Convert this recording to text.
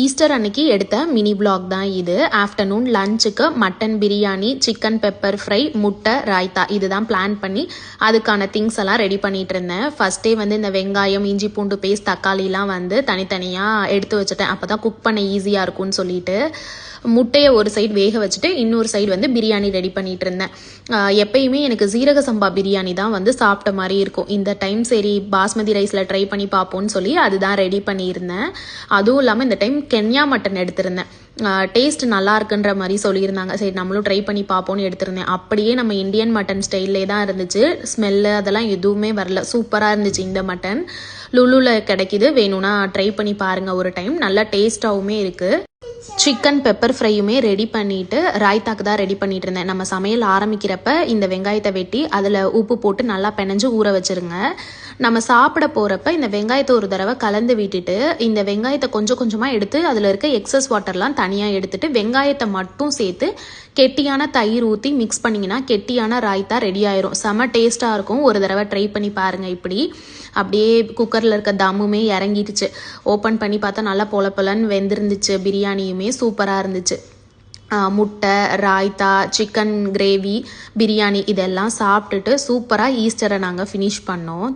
Easter அன்னைக்கு எடுத்த mini vlog தான் இது. ஆஃப்டர்நூன் லஞ்சுக்கு mutton biryani, chicken pepper fry, முட்டை, ராய்த்தா இதுதான் பிளான் பண்ணி அதுக்கான திங்ஸ் எல்லாம் ரெடி பண்ணிட்டு இருந்தேன். ஃபர்ஸ்டே இந்த வெங்காயம், இஞ்சி பூண்டு பேஸ்ட், தக்காளிலாம் தனித்தனியாக எடுத்து வச்சுட்டேன். அப்போ தான் குக் பண்ண ஈஸியாக இருக்கும்னு சொல்லிட்டு முட்டையை ஒரு சைடு வேக வச்சுட்டு இன்னொரு சைடு பிரியாணி ரெடி பண்ணிட்டு இருந்தேன். எப்பயுமே எனக்கு சீரக சம்பா பிரியாணி தான் சாப்பிட்ட மாதிரி இருக்கும். இந்த டைம் சரி பாஸ்மதி ரைஸில் ட்ரை பண்ணி பார்ப்போம்னு சொல்லி அதுதான் ரெடி பண்ணியிருந்தேன். அதுவும் இல்லாமல் இந்த டைம் கென்யா மட்டன் எடுத்திருந்தேன். டேஸ்ட் நல்லா இருக்குன்ற மாதிரி சொல்லியிருந்தாங்க. சரி நம்மளும் ட்ரை பண்ணி பார்ப்போம்னு எடுத்திருந்தேன். அப்படியே நம்ம இந்தியன் மட்டன் ஸ்டைல்லே தான் இருந்துச்சு. ஸ்மெல்லு அதெல்லாம் எதுவுமே வரல. சூப்பராக இருந்துச்சு. இந்த மட்டன் லுலுவில் கிடைக்கிது, வேணும்னா ட்ரை பண்ணி பாருங்கள் ஒரு டைம். நல்லா டேஸ்ட்டாகவுமே இருக்குது. சிக்கன் பெப்பர் ஃப்ரையுமே ரெடி பண்ணிவிட்டு ராய்த்தாக்கு தான் ரெடி பண்ணிட்டு இருந்தேன். நம்ம சமையல் ஆரம்பிக்கிறப்ப இந்த வெங்காயத்தை வெட்டி அதில் உப்பு போட்டு நல்லா பிணைஞ்சு ஊற வச்சுருங்க. நம்ம சாப்பிட போகிறப்ப இந்த வெங்காயத்தை ஒரு தடவை கலந்து விட்டுட்டு இந்த வெங்காயத்தை கொஞ்சம் கொஞ்சமாக எடுத்து அதில் இருக்க எக்ஸஸ் வாட்டர்லாம் தனியாக எடுத்துட்டு வெங்காயத்தை மட்டும் சேர்த்து கெட்டியான தயிர் ஊற்றி மிக்ஸ் பண்ணிங்கன்னா கெட்டியான ராய்த்தா ரெடி ஆயிரும். செம டேஸ்ட்டாக இருக்கும். ஒரு தடவை ட்ரை பண்ணி பாருங்கள். இப்படி அப்படியே குக்கரில் இருக்க தம்முமே இறங்கிடுச்சு. ஓப்பன் பண்ணி பார்த்தா நல்லா பொலன்னு வெந்திருந்துச்சு. பிரியாணியுமே சூப்பராக இருந்துச்சு. முட்டை, ராய்த்தா, சிக்கன் கிரேவி, பிரியாணி இதெல்லாம் சாப்பிட்டுட்டு சூப்பராக ஈஸ்டரை நாங்கள் ஃபினிஷ் பண்ணோம்.